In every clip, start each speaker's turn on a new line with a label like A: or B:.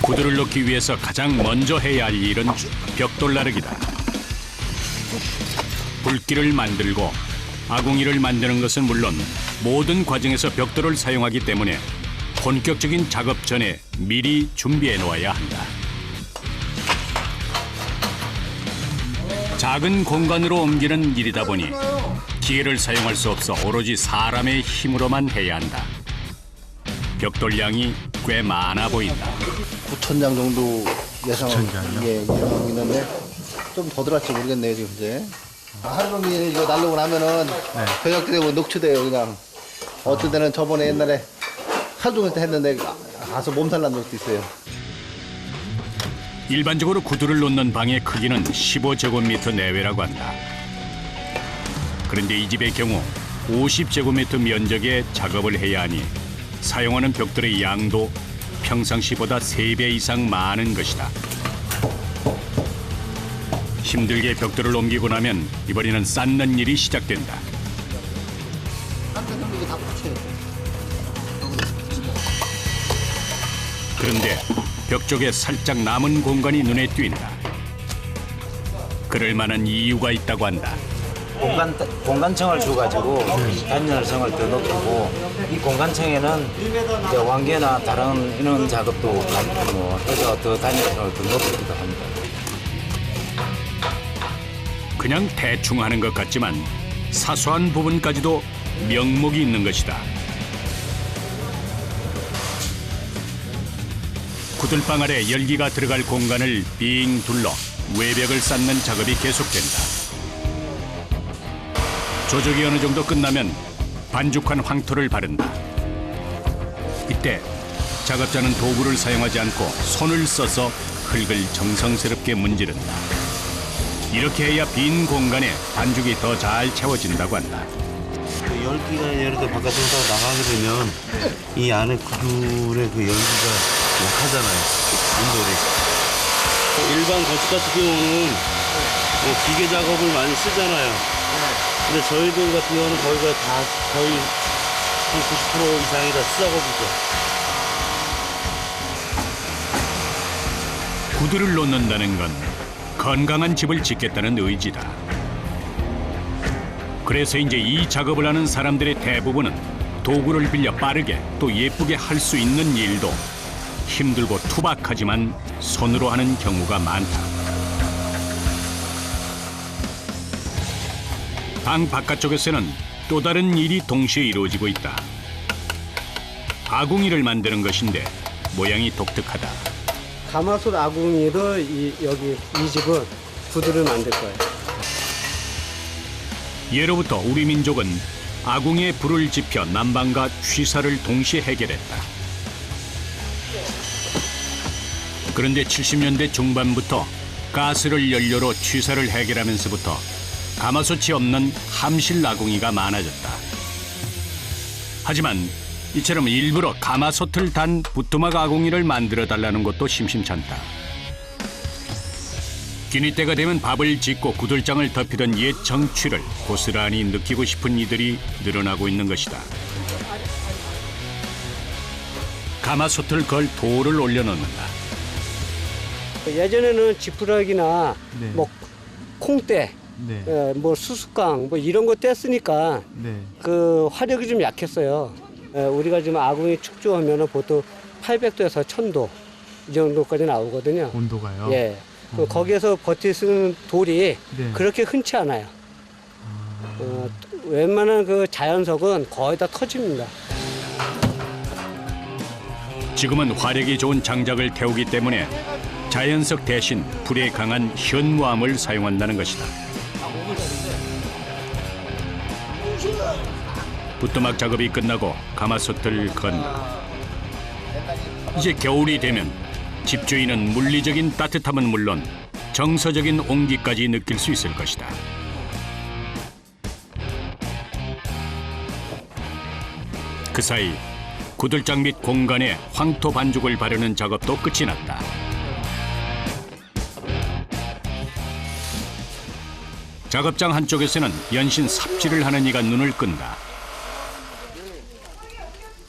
A: 구두를 넣기 위해서 가장 먼저 해야 할 일은 벽돌 나르기다. 불길을 만들고 아궁이를 만드는 것은 물론 모든 과정에서 벽돌을 사용하기 때문에 본격적인 작업 전에 미리 준비해 놓아야 한다. 작은 공간으로 옮기는 일이다 보니 기계를 사용할 수 없어 오로지 사람의 힘으로만 해야 한다. 벽돌 양이 꽤 많아 보인다.
B: 9,000장 정도 예상,
C: 9,000장이요?
B: 예, 예상하고 있는데 좀 더 들었지 모르겠네요 지금 이제. 하루 종일 이거 날르고 나면은 저녁 되고 녹초돼요 그냥. 어떤 때는 저번에 옛날에 하루 종일 했는데 가서 몸살 난 적도 있어요.
A: 일반적으로 구두를 놓는 방의 크기는 15제곱미터 내외라고 한다. 그런데 이 집의 경우 50제곱미터 면적의 작업을 해야 하니 사용하는 벽돌의 양도 평상시보다 3배 이상 많은 것이다. 힘들게 벽돌을 옮기고 나면 이번에는 쌓는 일이 시작된다.
B: 이게 다 붙여요.
A: 그런데 벽 쪽에 살짝 남은 공간이 눈에 띈다. 그럴 만한 이유가 있다고 한다.
D: 공간청을 줘가지고 단열성을 더 높이고 이 공간청에는 이제 왕개나 다른 이런 작업도 가능하고 해서 더 단열성을 더 높이기도 합니다.
A: 그냥 대충 하는 것 같지만 사소한 부분까지도 명목이 있는 것이다. 구들방 아래 열기가 들어갈 공간을 빙 둘러 외벽을 쌓는 작업이 계속된다. 조적이 어느 정도 끝나면 반죽한 황토를 바른다. 이때 작업자는 도구를 사용하지 않고 손을 써서 흙을 정성스럽게 문지른다. 이렇게 해야 빈 공간에 반죽이 더 잘 채워진다고 한다.
E: 열기가 예를 들어 바깥으로 나가게 되면 이 안에 구들의 그 열기가 약하잖아요. 온돌이. 일반 건축 같은 경우는 뭐 기계 작업을 많이 쓰잖아요. 근데 저희들 같은 경우는 거의가 다 거의 한 90% 이상이 다 수작업이죠.
A: 구두를 놓는다는 건 건강한 집을 짓겠다는 의지다. 그래서 이제 이 작업을 하는 사람들의 대부분은 도구를 빌려 빠르게 또 예쁘게 할 수 있는 일도 힘들고 투박하지만 손으로 하는 경우가 많다. 방 바깥쪽에서는 또 다른 일이 동시에 이루어지고 있다. 아궁이를 만드는 것인데 모양이 독특하다.
F: 가마솥 아궁이로 여기 이 집은 구두를 만들 거예요.
A: 예로부터 우리 민족은 아궁이에 불을 지펴 난방과 취사를 동시에 해결했다. 그런데 70년대 중반부터 가스를 연료로 취사를 해결하면서부터 가마솥이 없는 함실 아궁이가 많아졌다. 하지만 이처럼 일부러 가마솥을 단 부뚜막 아궁이를 만들어 달라는 것도 심심찮다. 끼니 때가 되면 밥을 짓고 구들장을 덮이던 옛 정취를 고스란히 느끼고 싶은 이들이 늘어나고 있는 것이다. 가마솥을 걸 돌을 올려놓는다.
F: 예전에는 지푸라기나
C: 네.
F: 뭐 콩대,
C: 네.
F: 뭐 수수깡 뭐 이런 거 뗐으니까
C: 네.
F: 그 화력이 좀 약했어요. 우리가 지금 아궁이 축조하면 보통 800도에서 1000도 이 정도까지 나오거든요.
C: 온도가요?
F: 예. 거기에서 버틸 수 있는 돌이
C: 네.
F: 그렇게 흔치 않아요. 웬만한 그 자연석은 거의 다 터집니다.
A: 지금은 화력이 좋은 장작을 태우기 때문에 자연석 대신 불에 강한 현무암을 사용한다는 것이다. 부뚜막 작업이 끝나고 가마솥을 건다. 이제 겨울이 되면 집주인은 물리적인 따뜻함은 물론 정서적인 온기까지 느낄 수 있을 것이다. 그 사이 구들장 및 공간에 황토 반죽을 바르는 작업도 끝이 났다. 작업장 한쪽에서는 연신 삽질을 하는 이가 눈을 끈다.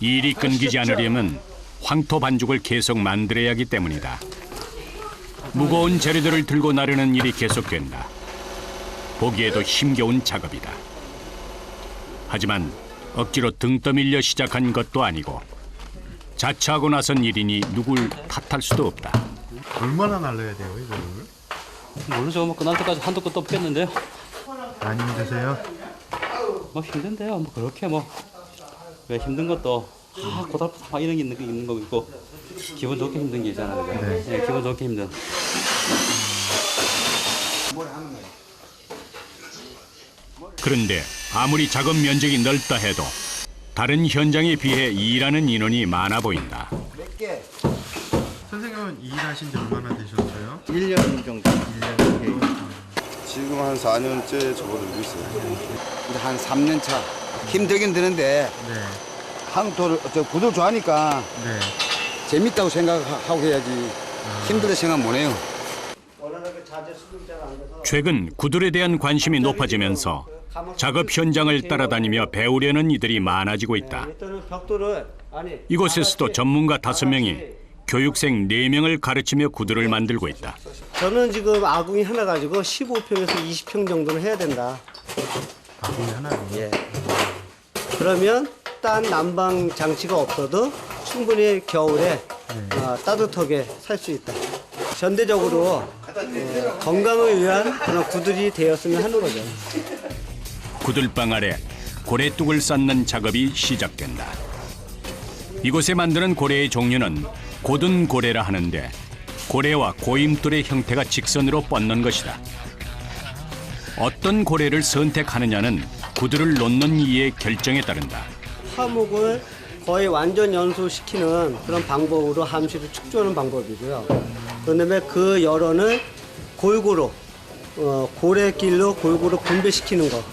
A: 일이 끊기지 않으려면 황토 반죽을 계속 만들어야 하기 때문이다. 무거운 재료들을 들고 나르는 일이 계속된다. 보기에도 힘겨운 작업이다. 하지만 억지로 등 떠밀려 시작한 것도 아니고 자처하고 나선 일이니 누굴 탓할 수도 없다.
C: 얼마나 날려야 돼요, 이거를?
G: 모르죠. 뭐 끝날 때까지 한도 끝도 없겠는데요.
C: 많이 힘드세요?
G: 뭐 힘든데요. 뭐 그렇게 뭐 왜 힘든 것도 고달프다 이런 게 있는 거 있고 기분 좋게 힘든 게 있잖아요. 그죠? 네, 기분 좋게 힘든.
A: 그런데 아무리 작업 면적이 넓다 해도 다른 현장에 비해 일하는 인원이 많아 보인다.
C: 선생님은 이 일하신 지 얼마나 되셨어요?
B: 1년 정도.
H: 지금 한 4년째 접어들고 있어요. 이제 한 3년 차. 힘들긴 드는데
C: 네.
H: 황토를 구도 좋아하니까
C: 네.
H: 재밌다고 생각하고 해야지 힘들다 생각 못 해요.
A: 최근 구들에 대한 관심이 높아지면서 작업 현장을 따라다니며 배우려는 이들이 많아지고 있다.
F: 일단은 벽돌을
A: 이곳에서도 전문가 5명이 교육생 4명을 가르치며 구들을 만들고 있다.
F: 저는 지금 아궁이 하나 가지고 15평에서 20평 정도는 해야 된다.
C: 아궁이 하나요?
F: 예. 그러면 딴 난방 장치가 없어도 충분히 겨울에 따뜻하게 살 수 있다. 전대적으로 건강을 위한 그런 구들이 되었으면 하는 거죠.
A: 구들방 아래 고래뚝을 쌓는 작업이 시작된다. 이곳에 만드는 고래의 종류는 고든 고래라 하는데 고래와 고임돌의 형태가 직선으로 뻗는 것이다. 어떤 고래를 선택하느냐는 구들을 놓는 이의 결정에 따른다.
F: 화목을 거의 완전 연소시키는 그런 방법으로 함실을 축조하는 방법이고요. 그다음에 그 열원을 골고루 고래길로 골고루 분배시키는 거.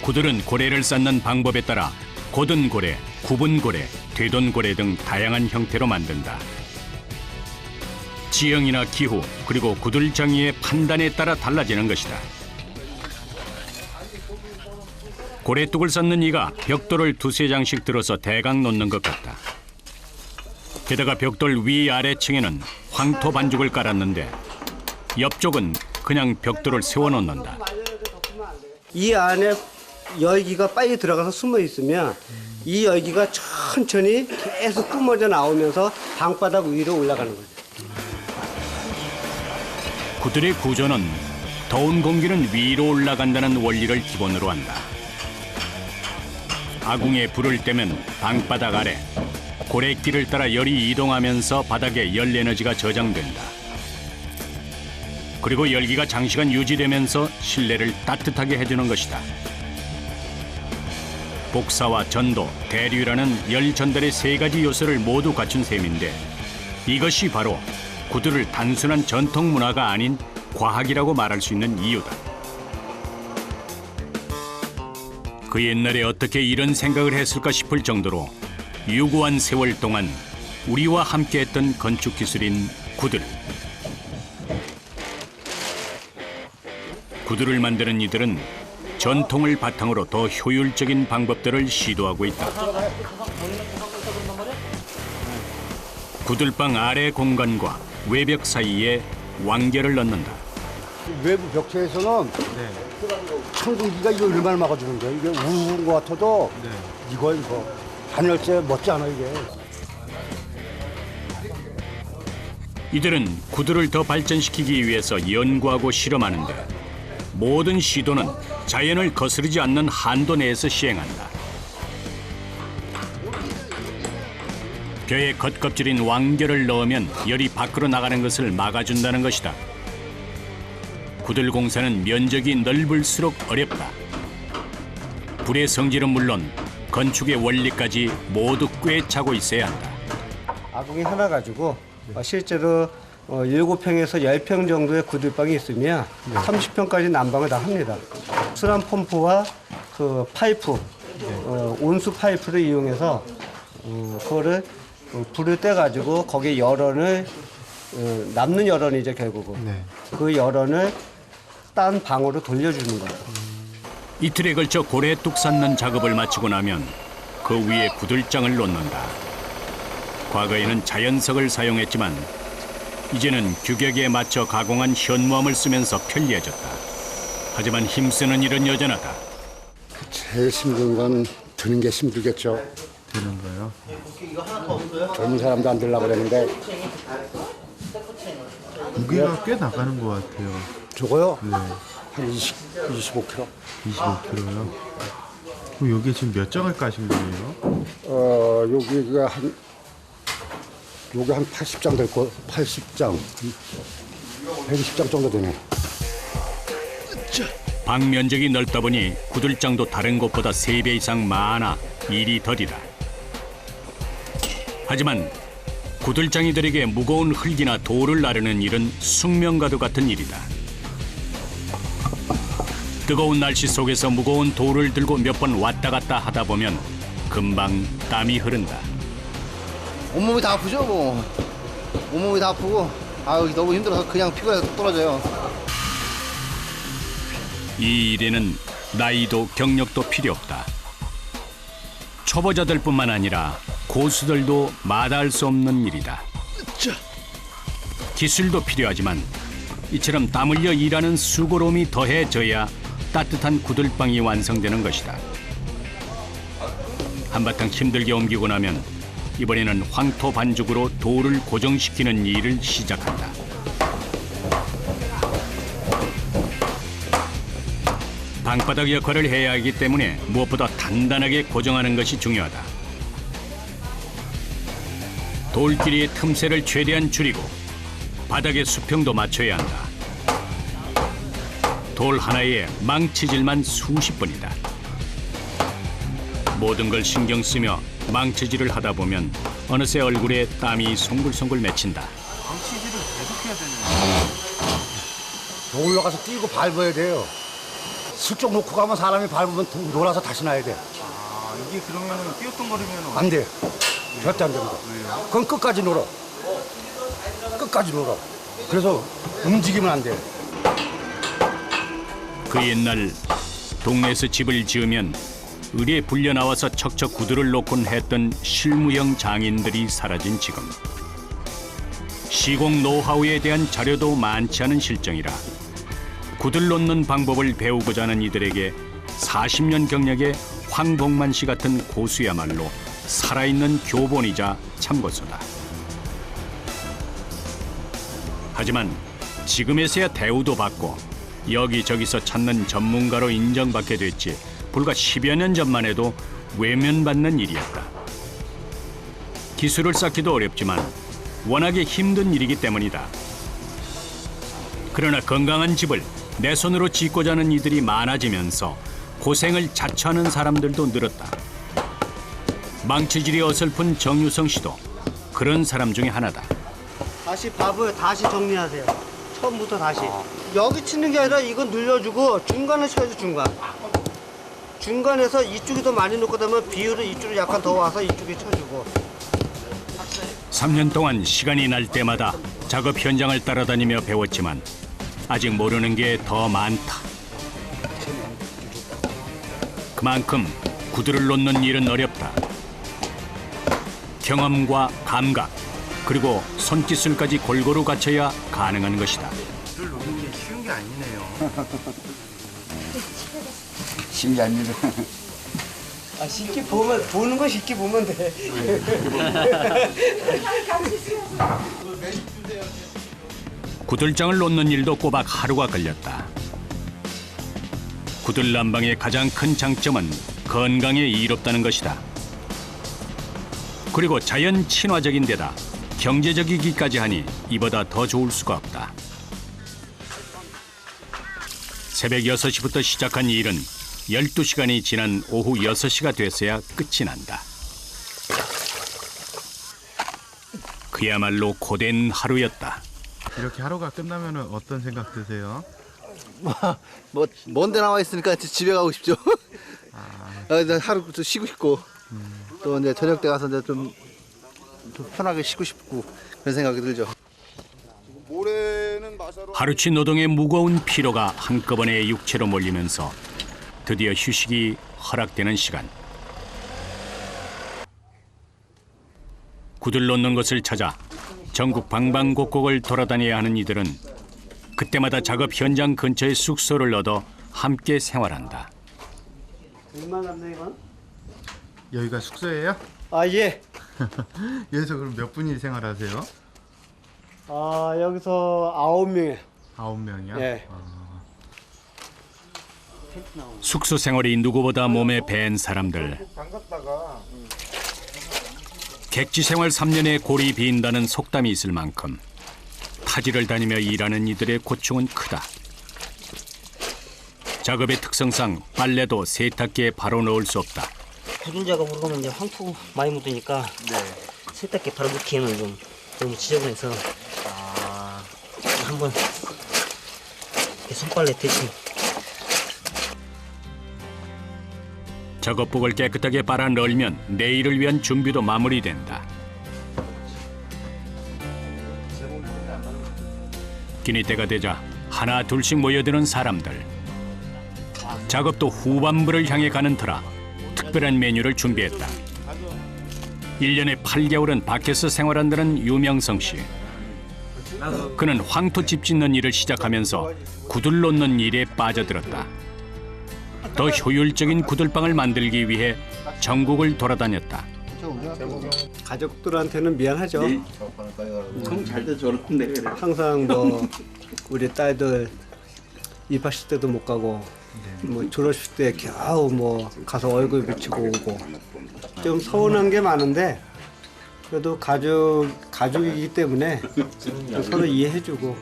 A: 구들은 고래를 쌓는 방법에 따라 고든 고래, 굽은 고래, 되돈 고래 등 다양한 형태로 만든다. 지형이나 기후 그리고 구들 장이의 판단에 따라 달라지는 것이다. 고래뚝을 쌓는 이가 벽돌을 2-3장씩 들어서 대강 놓는 것 같다. 게다가 벽돌 위아래층에는 황토 반죽을 깔았는데 옆쪽은 그냥 벽돌을 세워놓는다.
F: 이 안에 열기가 빨리 들어가서 숨어 있으면 이 열기가 천천히 계속 뿜어져 나오면서 방바닥 위로 올라가는 거죠.
A: 구들의 구조는 더운 공기는 위로 올라간다는 원리를 기본으로 한다. 아궁이에 불을 떼면 방바닥 아래 고래길을 따라 열이 이동하면서 바닥에 열 에너지가 저장된다. 그리고 열기가 장시간 유지되면서 실내를 따뜻하게 해주는 것이다. 복사와 전도, 대류라는 열 전달의 3가지 요소를 모두 갖춘 셈인데 이것이 바로 구들을 단순한 전통 문화가 아닌 과학이라고 말할 수 있는 이유다. 그 옛날에 어떻게 이런 생각을 했을까 싶을 정도로 유구한 세월 동안 우리와 함께했던 건축 기술인 구들. 구들을 만드는 이들은 전통을 바탕으로 더 효율적인 방법들을 시도하고 있다. 구들방 아래 공간과 외벽 사이에 완결을 넣는다.
I: 외부 벽체에서는 청동기가 이거 얼마나 막아주는 거야. 이게 우는 것 같아도 이거 단열재 멋지 않아 이게.
A: 이들은 구들을 더 발전시키기 위해서 연구하고 실험하는데 모든 시도는 자연을 거스르지 않는 한도 내에서 시행한다. 벼에 겉껍질인 완결을 넣으면 열이 밖으로 나가는 것을 막아준다는 것이다. 구들 공사는 면적이 넓을수록 어렵다. 불의 성질은 물론 건축의 원리까지 모두 꿰차고 있어야 한다.
F: 아궁이 하나 가지고 실제로 7평에서 10평 정도의 구들방이 있으면 30평까지 난방을 다 합니다. 수란 펌프와 그 파이프, 온수 파이프를 이용해서 그거를 불을 떼가지고 거기에 열원을 남는 열원이죠 결국은. 그 열원을 딴 방으로 돌려주는 거예요.
A: 이틀에 걸쳐 고래뚝 쌓는 작업을 마치고 나면 그 위에 구들장을 놓는다. 과거에는 자연석을 사용했지만 이제는 규격에 맞춰 가공한 현무암을 쓰면서 편리해졌다. 하지만 힘쓰는 일은 여전하다.
I: 제일 힘든 건 드는 게 힘들겠죠.
C: 되는 거요?
I: 젊은 사람도 안 들려고 그랬는데
C: 무게가 꽤 나가는 것 같아요.
I: 저거요?
C: 네,
I: 한 25kg.
C: 25kg요. 그럼 여기 지금 몇 장을 까신 거예요?
I: 요게 한 80장 될 거, 80장. 120장 정도 되네.
A: 방 면적이 넓다 보니 구들장도 다른 곳보다 3배 이상 많아 일이 덜이다. 하지만 구들장이들에게 무거운 흙이나 돌을 나르는 일은 숙명과도 같은 일이다. 뜨거운 날씨 속에서 무거운 돌을 들고 몇 번 왔다 갔다 하다 보면 금방 땀이 흐른다.
B: 온몸이 다 아프죠 뭐. 온몸이 다 아프고 아유 너무 힘들어서 그냥 피곤해서 뚝 떨어져요.
A: 이 일에는 나이도 경력도 필요 없다. 초보자들뿐만 아니라 고수들도 마다할 수 없는 일이다. 기술도 필요하지만 이처럼 땀 흘려 일하는 수고로움이 더해져야 따뜻한 구들방이 완성되는 것이다. 한바탕 힘들게 옮기고 나면 이번에는 황토 반죽으로 돌을 고정시키는 일을 시작한다. 방바닥 역할을 해야 하기 때문에 무엇보다 단단하게 고정하는 것이 중요하다. 돌끼리의 틈새를 최대한 줄이고 바닥의 수평도 맞춰야 한다. 돌 하나에 망치질만 수십 번이다. 모든 걸 신경 쓰며 망치질을 하다 보면 어느새 얼굴에 땀이 송글송글 맺힌다.
C: 망치질을 계속 해야 되네요.
I: 올라가서 뛰고 밟아야 돼요. 슬쩍 놓고 가면 사람이 밟으면 놀아서 다시 놔야 돼.
C: 아, 이게 그러면 뛰었던거리면
I: 안 돼. 절대 안 됩니다. 그건 끝까지 놀아. 끝까지 놀아. 그래서 움직이면 안 돼.
A: 그 옛날 동네에서 집을 지으면 의리에 불려 나와서 척척 구두를 놓곤 했던 실무형 장인들이 사라진 지금 시공 노하우에 대한 자료도 많지 않은 실정이라 구들 놓는 방법을 배우고자 하는 이들에게 40년 경력의 황복만 씨 같은 고수야말로 살아있는 교본이자 참고서다. 하지만 지금에서야 대우도 받고 여기저기서 찾는 전문가로 인정받게 됐지 불과 10여 년 전만 해도 외면받는 일이었다. 기술을 쌓기도 어렵지만 워낙에 힘든 일이기 때문이다. 그러나 건강한 집을 내 손으로 짓고자 하는 이들이 많아지면서 고생을 자처하는 사람들도 늘었다. 망치질이 어설픈 정유성 씨도 그런 사람 중에 하나다.
F: 다시 밥을 다시 정리하세요. 처음부터 다시. 여기 치는 게 아니라 이건 늘려주고 중간에 쳐야죠, 중간. 중간에서 이쪽이 더 많이 놓고 나면 비율은 이쪽으로 약간 더 와서 이쪽에 쳐주고.
A: 3년 동안 시간이 날 때마다 작업 현장을 따라다니며 배웠지만 아직 모르는 게 더 많다. 그만큼 구두를 놓는 일은 어렵다. 경험과 감각 그리고 손기술까지 골고루 갖춰야 가능한 것이다.
C: 구들 놓는 게 쉬운 게 아니네요.
H: 쉽지 않니다.
F: 아, 쉽게 보는 거 쉽게 보면 돼.
A: 구들장을 놓는 일도 꼬박 하루가 걸렸다. 구들 난방의 가장 큰 장점은 건강에 이롭다는 것이다. 그리고 자연 친화적인 데다 경제적이기까지 하니 이보다 더 좋을 수가 없다. 새벽 6시부터 시작한 일은 12시간이 지난 오후 6시가 돼서야 끝이 난다. 그야말로 고된 하루였다.
C: 이렇게 하루가 끝나면 어떤 생각 드세요?
B: 먼데 나와 있으니까 집에 가고 싶죠. 하루 좀 쉬고 싶고 또 이제 저녁 때 가서 이제 좀 편하게 쉬고 싶고 그런 생각이 들죠.
A: 하루치 노동의 무거운 피로가 한꺼번에 육체로 몰리면서 드디어 휴식이 허락되는 시간. 구들 놓는 곳을 찾아 전국 방방곡곡을 돌아다녀야 하는 이들은 그때마다 작업 현장 근처의 숙소를 얻어 함께 생활한다.
F: 얼마나 이건?
C: 여기가 숙소예요?
F: 아 예.
C: 여기서 그럼 몇 분이 생활하세요?
F: 아 여기서 9명이에요.
C: 9명이요?
F: 예.
A: 숙소 생활이 누구보다 몸에 밴 사람들. 객지 생활 3년에 골이 빈다는 속담이 있을 만큼 타지를 다니며 일하는 이들의 고충은 크다. 작업의 특성상 빨래도 세탁기에 바로 넣을 수 없다.
J: 구들 작업으로 가면 이제 황토 많이 묻으니까 세탁기 바로 넣기에는 좀 너무 지저분해서 한번 이렇게 손빨래 대신
A: 작업복을 깨끗하게 빨아 널면 내일을 위한 준비도 마무리된다. 끼니 때가 되자 하나 둘씩 모여드는 사람들. 작업도 후반부를 향해 가는 터라 특별한 메뉴를 준비했다. 1년에 8개월은 밖에서 생활한다는 유명성 씨. 그는 황토집 짓는 일을 시작하면서 구들 놓는 일에 빠져들었다. 더 효율적인 구들방을 만들기 위해 전국을 돌아다녔다.
F: 가족들한테는 미안하죠.
E: 잘 돼 저런데 그래.
F: 항상 뭐 우리 딸들 입학식 때도 못 가고 뭐 졸업식 때 겨우 뭐 가서 얼굴 비치고 오고 좀 서운한 게 많은데 그래도 가족이기 때문에 서로 이해해주고.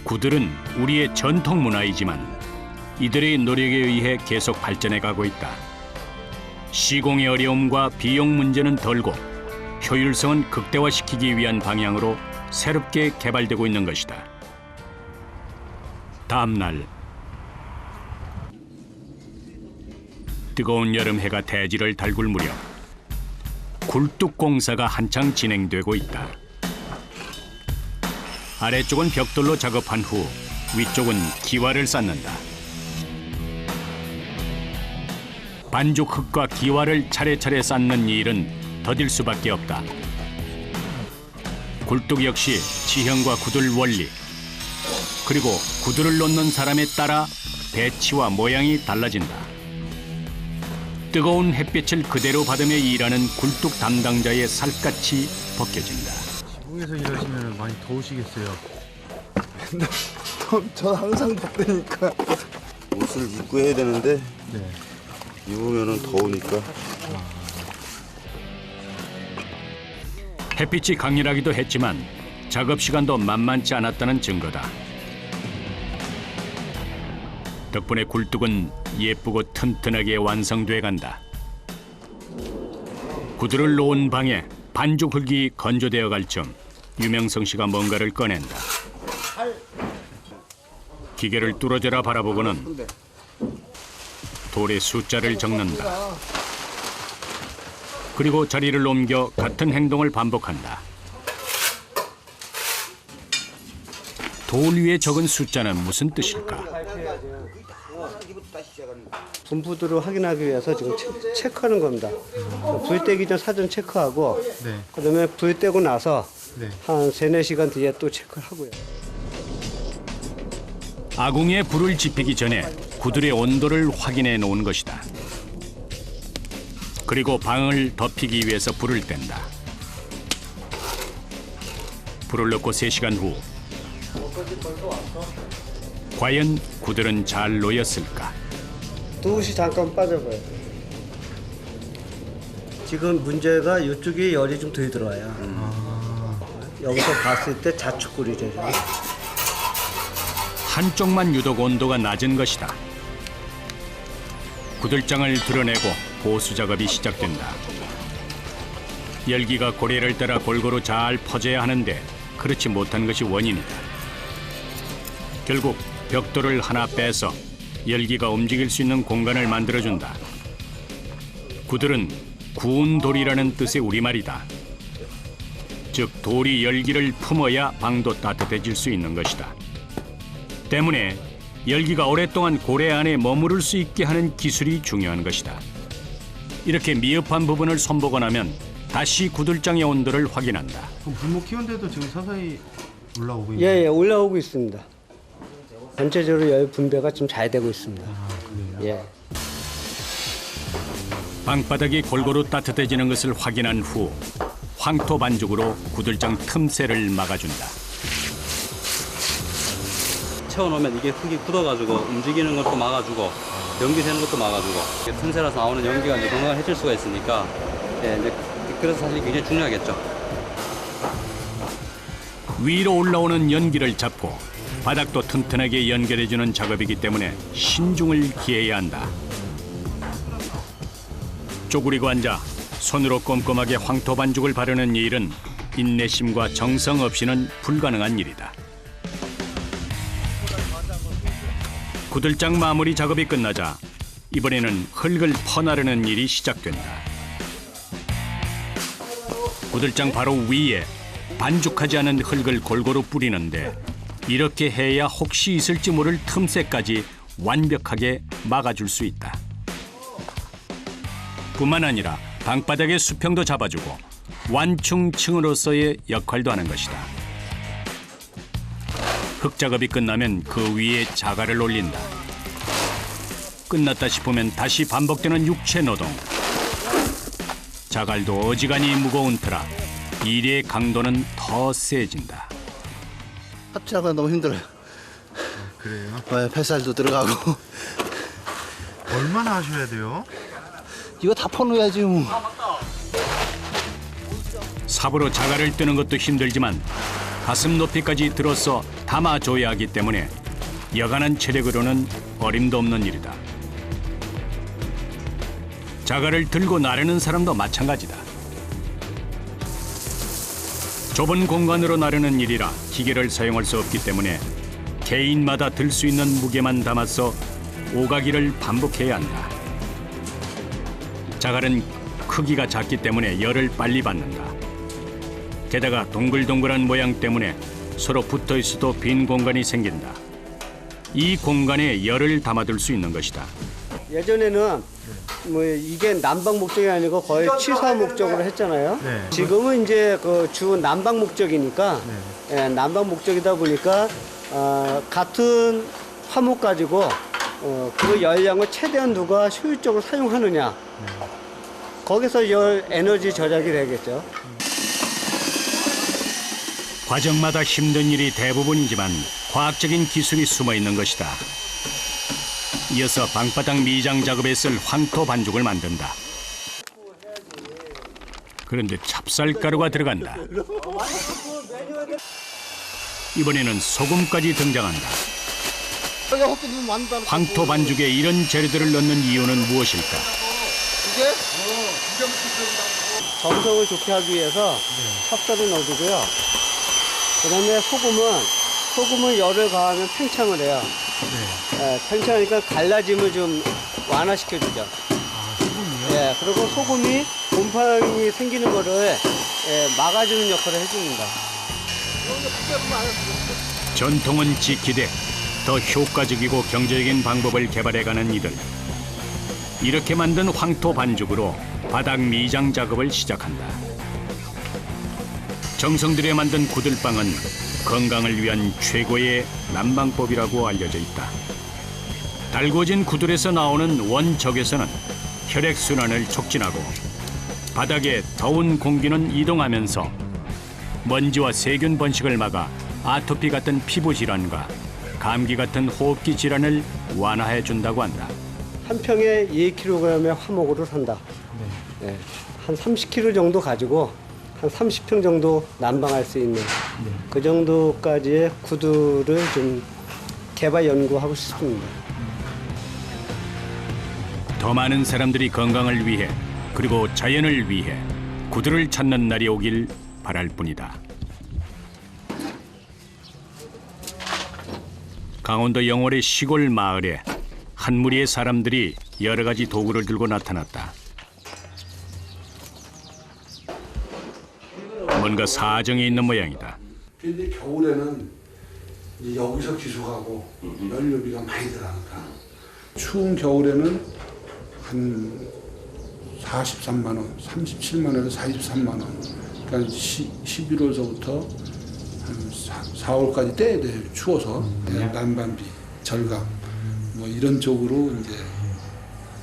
A: 구들은 우리의 전통 문화이지만 이들의 노력에 의해 계속 발전해 가고 있다. 시공의 어려움과 비용 문제는 덜고 효율성은 극대화시키기 위한 방향으로 새롭게 개발되고 있는 것이다. 다음 날 뜨거운 여름 해가 대지를 달굴 무렵 굴뚝 공사가 한창 진행되고 있다. 아래쪽은 벽돌로 작업한 후 위쪽은 기와를 쌓는다. 반죽 흙과 기와를 차례차례 쌓는 일은 더딜 수밖에 없다. 굴뚝 역시 지형과 구들 원리, 그리고 구들을 놓는 사람에 따라 배치와 모양이 달라진다. 뜨거운 햇빛을 그대로 받으며 일하는 굴뚝 담당자의 살갗이 벗겨진다.
C: 시공에서 일하시면 많이 더우시겠어요?
B: 저 항상 덥다니까.
E: 옷을 입고 해야 되는데
C: 네.
E: 입으면은 더우니까.
A: 햇빛이 강렬하기도 했지만 작업 시간도 만만치 않았다는 증거다. 덕분에 굴뚝은 예쁘고 튼튼하게 완성돼 간다. 구들을 놓은 방에 반죽 흙이 건조되어 갈 쯤 유명성 씨가 뭔가를 꺼낸다. 기계를 뚫어져라 바라보고는 돌에 숫자를 적는다. 그리고 자리를 옮겨 같은 행동을 반복한다. 돌 위에 적은 숫자는 무슨 뜻일까?
F: 분포도를 확인하기 위해서 지금 체크하는 겁니다. 불 떼기 전 사전 체크하고
C: 네.
F: 그다음에 불 떼고 나서
C: 네.
F: 한 3-4시간 뒤에 또 체크를 하고요.
A: 아궁이에 불을 지피기 전에 구들의 온도를 확인해 놓은 것이다. 그리고 방을 덮이기 위해서 불을 뗀다. 불을 넣고 3시간 후 과연 구들은 잘 놓였을까?
F: 두시 잠깐 빠져봐요. 지금 문제가 이쪽에 열이 좀 덜 들어와요. 여기서 봤을 때 자축구리죠.
A: 한쪽만 유독 온도가 낮은 것이다. 구들장을 드러내고 보수 작업이 시작된다. 열기가 고래를 따라 골고루 잘 퍼져야 하는데 그렇지 못한 것이 원인이다. 결국 벽돌을 하나 빼서 열기가 움직일 수 있는 공간을 만들어준다. 구들은 구운 돌이라는 뜻의 우리말이다. 즉 돌이 열기를 품어야 방도 따뜻해질 수 있는 것이다. 때문에 열기가 오랫동안 고래 안에 머무를 수 있게 하는 기술이 중요한 것이다. 이렇게 미흡한 부분을 손보고 나면 다시 구들장의 온도를 확인한다.
C: 그럼 불목 키운데도 지금 서서히 올라오고 있나요?
F: 예, 올라오고 있습니다. 전체적으로 열 분배가 좀 잘 되고 있습니다. 예.
A: 방바닥이 골고루 따뜻해지는 것을 확인한 후 황토 반죽으로 구들장 틈새를 막아준다.
G: 채워놓으면 이게 흙이 굳어가지고 움직이는 것도 막아주고 연기 되는 것도 막아주고 틈새라서 나오는 연기가 이제 건강해질 수가 있으니까 예, 이제 그래서 사실 굉장히 중요하겠죠.
A: 위로 올라오는 연기를 잡고 바닥도 튼튼하게 연결해주는 작업이기 때문에 신중을 기해야 한다. 쪼그리고 앉아 손으로 꼼꼼하게 황토 반죽을 바르는 일은 인내심과 정성 없이는 불가능한 일이다. 구들장 마무리 작업이 끝나자 이번에는 흙을 퍼나르는 일이 시작된다. 구들장 바로 위에 반죽하지 않은 흙을 골고루 뿌리는데 이렇게 해야 혹시 있을지 모를 틈새까지 완벽하게 막아줄 수 있다. 뿐만 아니라 방바닥의 수평도 잡아주고 완충층으로서의 역할도 하는 것이다. 흙 작업이 끝나면 그 위에 자갈을 올린다. 끝났다 싶으면 다시 반복되는 육체 노동. 자갈도 어지간히 무거운 터라 일의 강도는 더 세진다.
B: 합치하기가 너무 힘들어요.
C: 그래요?
B: 네, 뱃살도 들어가고.
C: 얼마나 하셔야 돼요?
B: 이거 다 퍼놓아야지 뭐.
A: 삽으로 자갈을 뜨는 것도 힘들지만 가슴 높이까지 들어서 담아줘야 하기 때문에 여간한 체력으로는 어림도 없는 일이다. 자갈을 들고 나르는 사람도 마찬가지다. 좁은 공간으로 나르는 일이라 기계를 사용할 수 없기 때문에 개인마다 들 수 있는 무게만 담아서 오가기를 반복해야 한다. 자갈은 크기가 작기 때문에 열을 빨리 받는다. 게다가 동글동글한 모양 때문에 서로 붙어 있어도 빈 공간이 생긴다. 이 공간에 열을 담아둘 수 있는 것이다.
F: 예전에는 뭐 이게 난방 목적이 아니고 거의 취사 목적으로 했잖아요.
C: 네.
F: 지금은 이제 그 주 난방 목적이니까 예, 난방 목적이다 보니까 같은 화목 가지고 그 열량을 최대한 누가 효율적으로 사용하느냐 거기서 열 에너지 절약이 되겠죠.
A: 과정마다 힘든 일이 대부분이지만 과학적인 기술이 숨어 있는 것이다. 이어서 방바닥 미장 작업에 쓸 황토 반죽을 만든다. 그런데 찹쌀가루가 들어간다. 이번에는 소금까지 등장한다. 황토 반죽에 이런 재료들을 넣는 이유는 무엇일까?
F: 정성을 좋게 하기 위해서 찹쌀을 넣어주고요. 그다음에 소금은 열을 가하면 팽창을 해요. 예, 팽창하니까 갈라짐을 좀 완화시켜주죠.
C: 소금이요?
F: 예, 그리고 소금이 곰팡이 생기는 거를 막아주는 역할을 해줍니다.
A: 전통은 지키되 더 효과적이고 경제적인 방법을 개발해가는 이들. 이렇게 만든 황토 반죽으로 바닥 미장 작업을 시작한다. 정성 들여 만든 구들방은 건강을 위한 최고의 난방법이라고 알려져 있다. 달궈진 구들에서 나오는 원적외선은 혈액순환을 촉진하고 바닥에 더운 공기는 이동하면서 먼지와 세균 번식을 막아 아토피 같은 피부 질환과 감기 같은 호흡기 질환을 완화해 준다고 한다.
F: 한 평에 2kg의 화목으로 산다. 네, 한 30kg 정도 가지고 한 30평 정도 난방할 수 있는 그 정도까지의 구두를 좀 개발 연구하고 싶습니다.
A: 더 많은 사람들이 건강을 위해 그리고 자연을 위해 구두를 찾는 날이 오길 바랄 뿐이다. 강원도 영월의 시골 마을에 한 무리의 사람들이 여러 가지 도구를 들고 나타났다. 뭔가 사정이 있는 모양이다.
K: 근데 겨울에는 이제 여기서 기숙하고 연료비가 많이 들어가니까 추운 겨울에는 한 43만 원, 37만 원에서 43만 원. 그러니까 11월서부터 한 4월까지 떼야 돼요. 추워서 난방비, 절감 뭐 이런 쪽으로 이제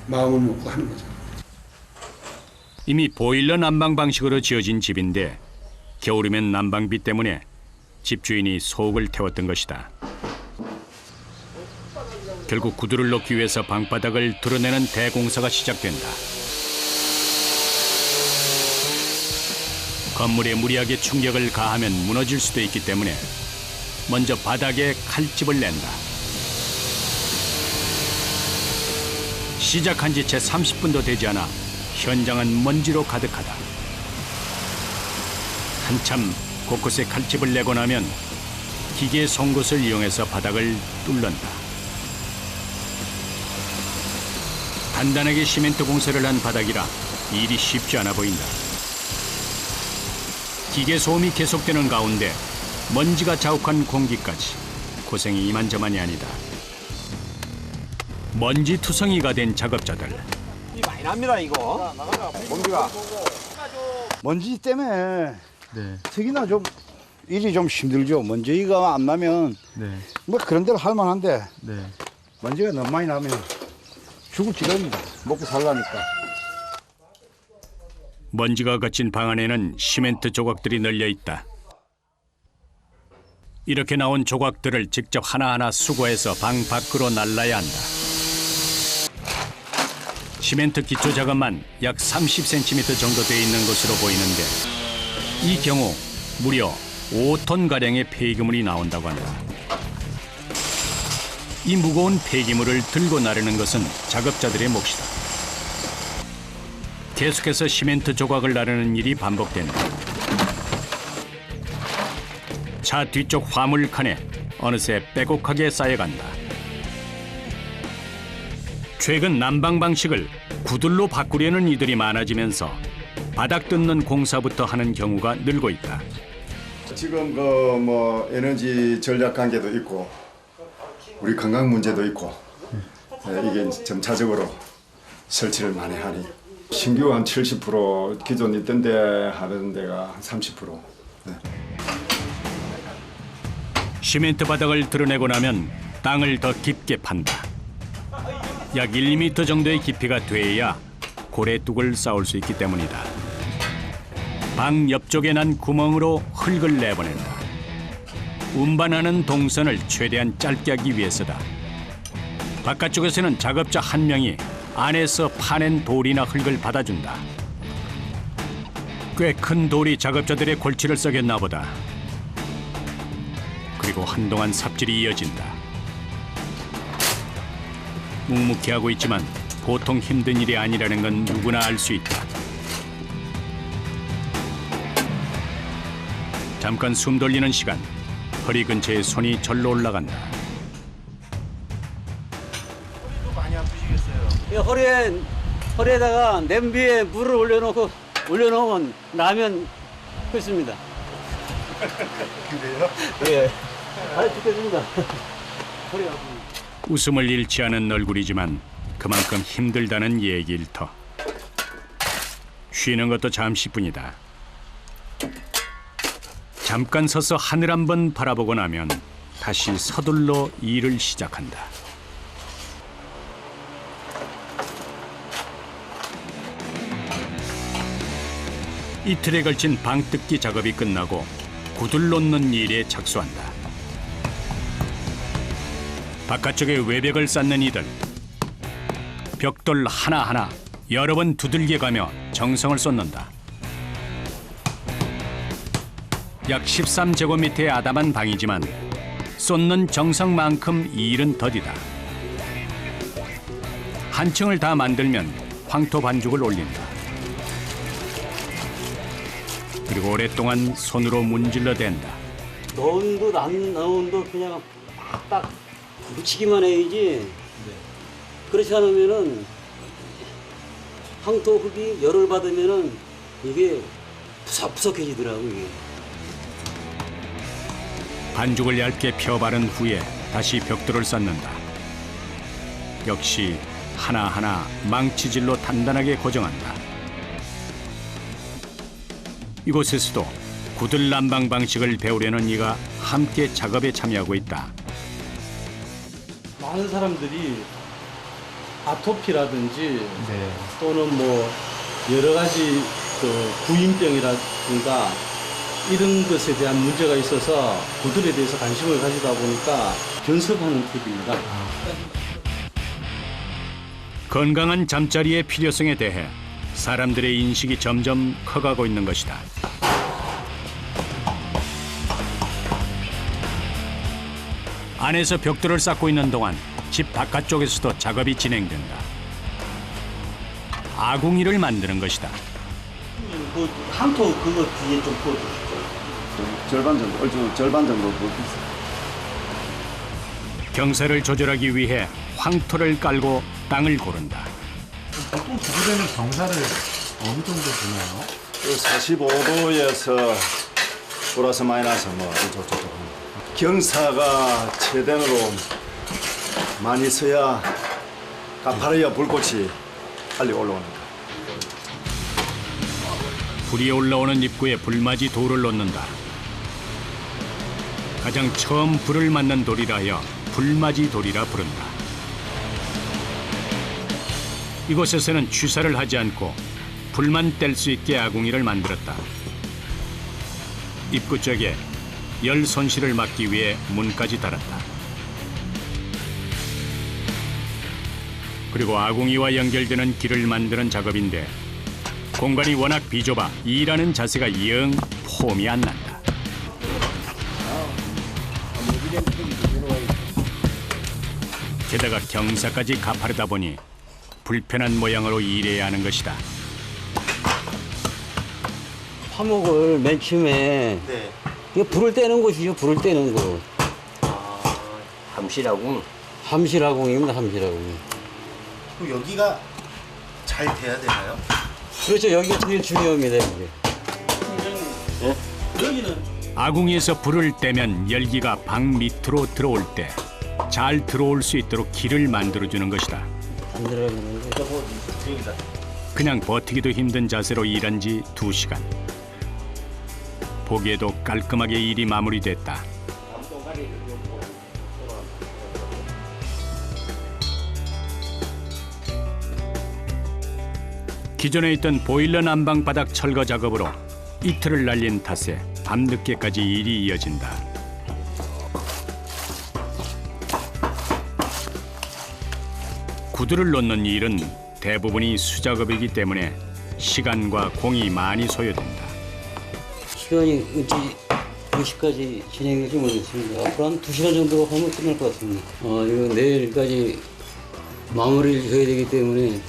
K: 마음을 먹고 하는 거죠.
A: 이미 보일러 난방 방식으로 지어진 집인데 겨울이면 난방비 때문에 집주인이 속을 태웠던 것이다. 결국 구두를 놓기 위해서 방바닥을 드러내는 대공사가 시작된다. 건물에 무리하게 충격을 가하면 무너질 수도 있기 때문에 먼저 바닥에 칼집을 낸다. 시작한 지 채 30분도 되지 않아 현장은 먼지로 가득하다. 한참 곳곳에 칼집을 내고 나면 기계 송곳을 이용해서 바닥을 뚫는다. 단단하게 시멘트 공사를 한 바닥이라 일이 쉽지 않아 보인다. 기계 소음이 계속되는 가운데 먼지가 자욱한 공기까지 고생이 이만저만이 아니다. 먼지 투성이가 된 작업자들.
I: 많이 납니다 이거. 먼지가. 먼지 때문에 특히나 좀 일이 좀 힘들죠. 먼지가 안 나면 뭐 그런 데로 할 만한데 먼지가 너무 많이 나면 죽을 지경입니다. 먹고 살라니까.
A: 먼지가 걷힌 방 안에는 시멘트 조각들이 널려 있다. 이렇게 나온 조각들을 직접 하나하나 수거해서 방 밖으로 날라야 한다. 시멘트 기초 작업만 약 30cm 정도 돼 있는 것으로 보이는데 이 경우 무려 5톤가량의 폐기물이 나온다고 한다. 이 무거운 폐기물을 들고 나르는 것은 작업자들의 몫이다. 계속해서 시멘트 조각을 나르는 일이 반복된다. 차 뒤쪽 화물칸에 어느새 빼곡하게 쌓여간다. 최근 난방 방식을 구들로 바꾸려는 이들이 많아지면서 바닥 뜯는 공사부터 하는 경우가 늘고 있다.
L: 지금 뭐 에너지 전략 관계도 있고 우리 건강 문제도 있고 이게 점차적으로 설치를 많이 하니 신규 한 70%, 기존 있던 데 하는 데가 한 30%.
A: 시멘트 바닥을 드러내고 나면 땅을 더 깊게 판다. 약 1m 정도의 깊이가 돼야 고래뚝을 쌓을 수 있기 때문이다. 방 옆쪽에 난 구멍으로 흙을 내보낸다. 운반하는 동선을 최대한 짧게 하기 위해서다. 바깥쪽에서는 작업자 한 명이 안에서 파낸 돌이나 흙을 받아준다. 꽤 큰 돌이 작업자들의 골치를 썩였나 보다. 그리고 한동안 삽질이 이어진다. 묵묵히 하고 있지만 보통 힘든 일이 아니라는 건 누구나 알 수 있다. 잠깐 숨 돌리는 시간, 허리 근처에 손이 절로 올라간다.
F: 허리에다가 냄비에 물을 올려놓으면 라면 끓습니다.
L: 그래요?
F: 예. 잘 죽겠습니다. 허리 아프네.
A: 웃음을 잃지 않은 얼굴이지만 그만큼 힘들다는 얘기일터. 쉬는 것도 잠시뿐이다. 잠깐 서서 하늘 한번 바라보고 나면 다시 서둘러 일을 시작한다. 이틀에 걸친 방뜯기 작업이 끝나고 구들 놓는 일에 착수한다. 바깥쪽에 외벽을 쌓는 이들. 벽돌 하나하나 여러 번 두들겨 가며 정성을 쏟는다. 약 13제곱미터의 아담한 방이지만 쏟는 정성만큼 일은 더디다. 한 층을 다 만들면 황토 반죽을 올린다. 그리고 오랫동안 손으로 문질러 댄다.
F: 넣은도 안 넣은도 그냥 딱 묻히기만 해야지. 그렇지 않으면은 황토 흙이 열을 받으면은 이게 푸석푸석해지더라고 이게.
A: 반죽을 얇게 펴 바른 후에 다시 벽돌을 쌓는다. 역시 하나하나 망치질로 단단하게 고정한다. 이곳에서도 구들 난방 방식을 배우려는 이가 함께 작업에 참여하고 있다.
M: 많은 사람들이 아토피라든지 또는 뭐 여러 가지 그 구인병이라든가 이런 것에 대한 문제가 있어서 구들에 대해서 관심을 가지다 보니까 견습하는 팁입니다.
A: 건강한 잠자리의 필요성에 대해 사람들의 인식이 점점 커가고 있는 것이다. 안에서 벽돌을 쌓고 있는 동안 집 바깥쪽에서도 작업이 진행된다. 아궁이를 만드는 것이다.
M: 그 항토 그거 뒤에 좀 부어주시죠.
L: 절반 정도, 절반 정도 부어주세요.
A: 경사를 조절하기 위해 황토를 깔고 땅을 고른다.
C: 보통 구들에는 경사를 어느 정도 두나요?
L: 45도에서 플러스 마이너스 뭐 경사가 최대로 많이 써야 가파르야 불꽃이 빨리 올라오는 거야.
A: 불이 올라오는 입구에 불맞이 돌을 놓는다. 가장 처음 불을 맞는 돌이라 하여 불맞이 돌이라 부른다. 이곳에서는 취사를 하지 않고 불만 뗄 수 있게 아궁이를 만들었다. 입구 쪽에 열 손실을 막기 위해 문까지 달았다. 그리고 아궁이와 연결되는 길을 만드는 작업인데 공간이 워낙 비좁아 일하는 자세가 영 폼이 안 난다. 게다가 경사까지 가파르다 보니 불편한 모양으로 일해야 하는 것이다.
N: 화목을 맨 처음에 이거 불을 떼는 곳이죠. 불을 떼는 곳.
J: 함실아궁?
N: 함실아궁입니다. 함실아궁.
B: 그럼 여기가 잘 돼야 되나요?
N: 그렇죠. 여기가 제일 중요합니다. 이게.
A: 아궁이에서 불을 떼면 열기가 방 밑으로 들어올 때 잘 들어올 수 있도록 길을 만들어주는 것이다. 그냥 버티기도 힘든 자세로 일한 지 2시간. 보기에도 깔끔하게 일이 마무리됐다. 기존에 있던 보일러 난방 바닥 철거 작업으로 이틀을 날린 탓에 밤늦게까지 일이 이어진다. 구두를 놓는 일은 대부분이 수작업이기 때문에 시간과 공이 많이 소요된다.
N: 시간이 어찌 2시까지 진행될지 모르겠습니다. 앞으로 한 2시간 정도 하면 끝날 것 같습니다. 이거 내일까지 마무리를 해야 되기 때문에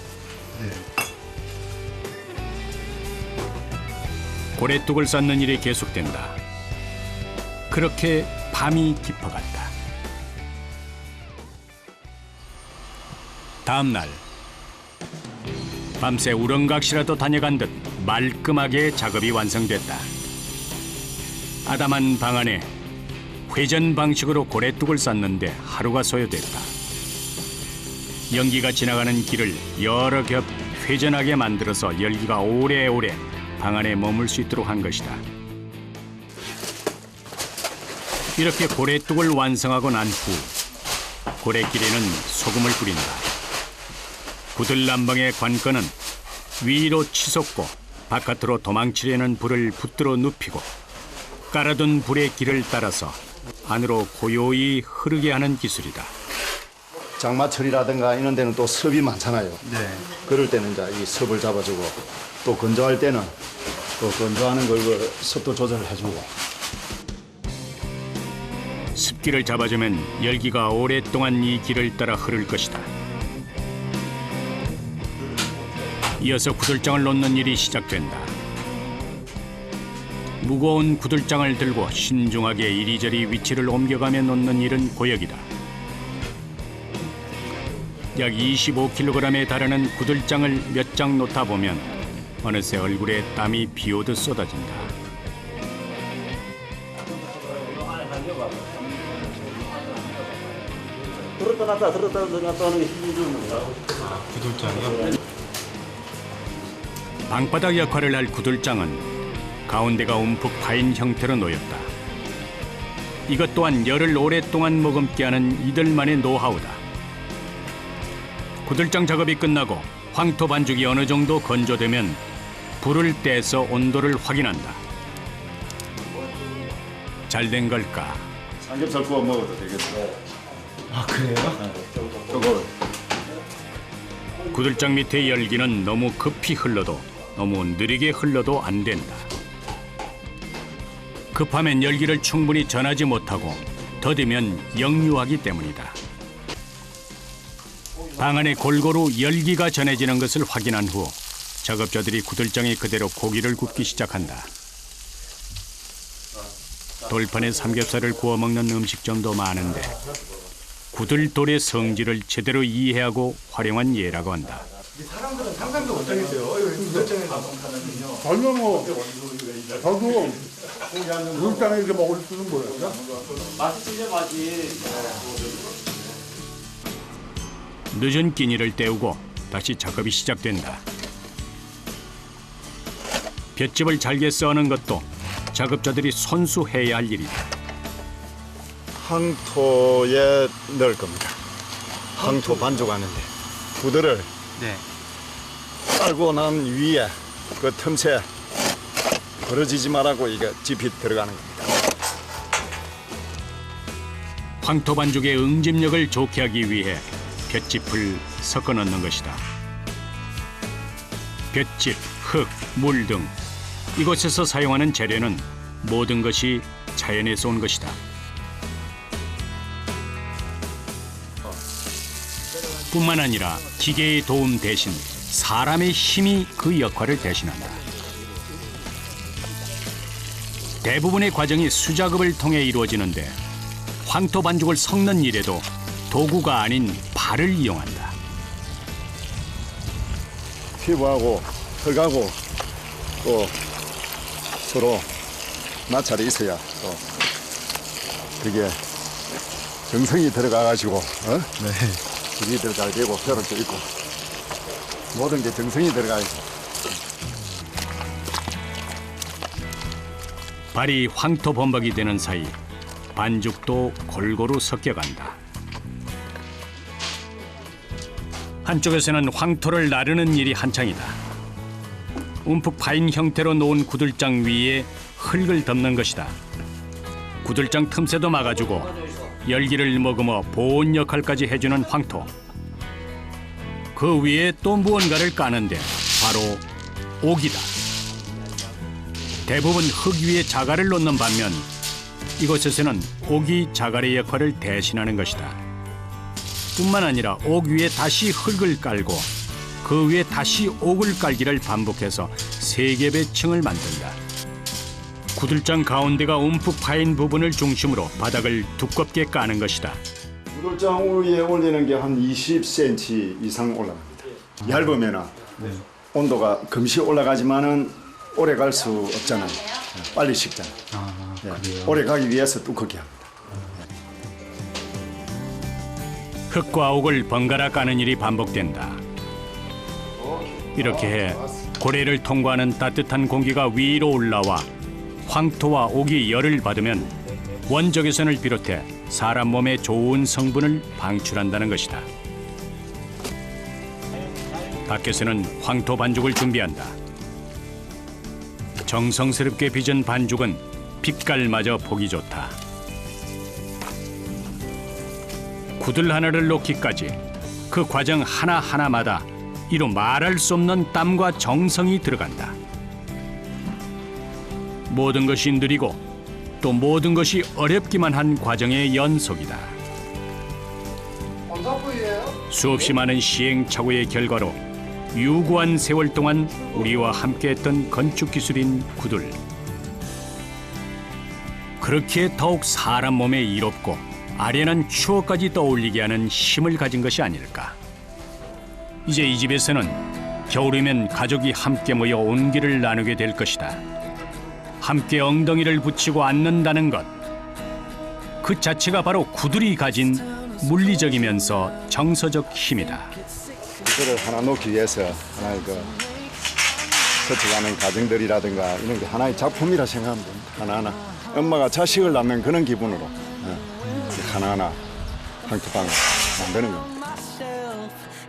A: 고래뚝을 쌓는 일이 계속된다. 그렇게 밤이 깊어갔다. 다음 날 밤새 우렁각시라도 다녀간 듯 말끔하게 작업이 완성됐다. 아담한 방 안에 회전 방식으로 고래뚝을 쌓는데 하루가 소요됐다. 연기가 지나가는 길을 여러 겹 회전하게 만들어서 열기가 오래오래 방 안에 머물 수 있도록 한 것이다. 이렇게 고래뚝을 완성하고 난 후 고래길에는 소금을 뿌린다. 구들 난방의 관건은 위로 치솟고 바깥으로 도망치려는 불을 붙들어 눕히고 깔아둔 불의 길을 따라서 안으로 고요히 흐르게 하는 기술이다.
L: 장마철이라든가 이런 데는 또 습이 많잖아요. 그럴 때는 이제 이 습을 잡아주고 또 건조할 때는 또 건조하는 걸 습도 조절을 해주고.
A: 습기를 잡아주면 열기가 오랫동안 이 길을 따라 흐를 것이다. 이어서 구들장을 놓는 일이 시작된다. 무거운 구들장을 들고 신중하게 이리저리 위치를 옮겨가며 놓는 일은 고역이다. 약 25kg에 달하는 구들장을 몇 장 놓다 보면 어느새 얼굴에 땀이 비오듯 쏟아진다.
J: 들었다 놨다 하는 게 힘들죠.
C: 구들장이요?
A: 방바닥 역할을 할 구들장은 가운데가 움푹 파인 형태로 놓였다. 이것 또한 열을 오랫동안 머금게 하는 이들만의 노하우다. 구들장 작업이 끝나고 황토 반죽이 어느 정도 건조되면 불을 떼서 온도를 확인한다. 잘 된 걸까?
L: 삼겹살 구워 먹어도 되겠어.
C: 아, 그래요?
L: 저거
A: 구들장 밑의 열기는 너무 급히 흘러도 너무 느리게 흘러도 안 된다. 급하면 열기를 충분히 전하지 못하고 더디면 역류하기 때문이다. 방 안에 골고루 열기가 전해지는 것을 확인한 후 작업자들이 구들장에 그대로 고기를 굽기 시작한다. 돌판에 삼겹살을 구워 먹는 음식점도 많은데 구들돌의 성질을 제대로 이해하고 활용한 예라고 한다.
K: 사람들은 상상도 못하겠어요. 전혀 뭐 저도 구들장에 이렇게 먹을 수는 몰랐죠.
M: 맛있죠, 맛이.
A: 늦은 끼니를 때우고 다시 작업이 시작된다. 볏짚을 잘게 써는 것도 작업자들이 손수해야 할 일이다.
L: 황토에 넣을 겁니다. 황토 반죽하는데 구들을 깔고 난 위에 그 틈새 벌어지지 말라고 이게 짚이 들어가는 겁니다.
A: 황토 반죽의 응집력을 좋게 하기 위해 볏짚을 섞어 넣는 것이다. 볏짚, 흙, 물 등 이곳에서 사용하는 재료는 모든 것이 자연에서 온 것이다. 뿐만 아니라 기계의 도움 대신 사람의 힘이 그 역할을 대신한다. 대부분의 과정이 수작업을 통해 이루어지는데 황토 반죽을 섞는 일에도 도구가 아닌 발을 이용한다.
L: 피부하고 흙하고 또 서로 마찰이 있어야 또 그게 정성이 들어가가지고 불이 들어가야 되고 벼룩도 있고 모든 게 정성이 들어가야지.
A: 발이 황토 범벅이 되는 사이 반죽도 골고루 섞여간다. 한쪽에서는 황토를 나르는 일이 한창이다. 움푹 파인 형태로 놓은 구들장 위에 흙을 덮는 것이다. 구들장 틈새도 막아주고 열기를 머금어 보온 역할까지 해주는 황토. 그 위에 또 무언가를 까는데 바로 옥이다. 대부분 흙 위에 자갈을 놓는 반면 이곳에서는 옥이 자갈의 역할을 대신하는 것이다. 뿐만 아니라 옥 위에 다시 흙을 깔고 그 위에 다시 옥을 깔기를 반복해서 3겹의 층을 만든다. 구들장 가운데가 움푹 파인 부분을 중심으로 바닥을 두껍게 까는 것이다.
L: 구들장 위에 올리는 게 한 20cm 이상 올라갑니다. 얇으면 온도가 금시 올라가지만은 오래 갈 수 없잖아요. 빨리 식잖아요. 오래 가기 위해서 두껍게 합니다.
A: 흙과 옥을 번갈아 까는 일이 반복된다. 이렇게 해 고래를 통과하는 따뜻한 공기가 위로 올라와 황토와 옥이 열을 받으면 원적외선을 비롯해 사람 몸에 좋은 성분을 방출한다는 것이다. 밖에서는 황토 반죽을 준비한다. 정성스럽게 빚은 반죽은 빛깔마저 보기 좋다. 구들 하나를 놓기까지 그 과정 하나하나마다 이루 말할 수 없는 땀과 정성이 들어간다. 모든 것이 느리고 또 모든 것이 어렵기만 한 과정의 연속이다. 수없이 많은 시행착오의 결과로 유구한 세월 동안 우리와 함께했던 건축 기술인 구들. 그렇기에 더욱 사람 몸에 이롭고 아련한 추억까지 떠올리게 하는 힘을 가진 것이 아닐까. 이제 이 집에서는 겨울이면 가족이 함께 모여 온기를 나누게 될 것이다. 함께 엉덩이를 붙이고 앉는다는 것, 그 자체가 바로 구들이 가진 물리적이면서 정서적 힘이다.
L: 구들을 하나 놓기 위해서 하나 커져가는 가정들이라든가 이런 게 하나의 작품이라 생각하면 됩니다. 하나하나 엄마가 자식을 낳는 그런 기분으로 하나하나 황토방을 만드는 겁니다.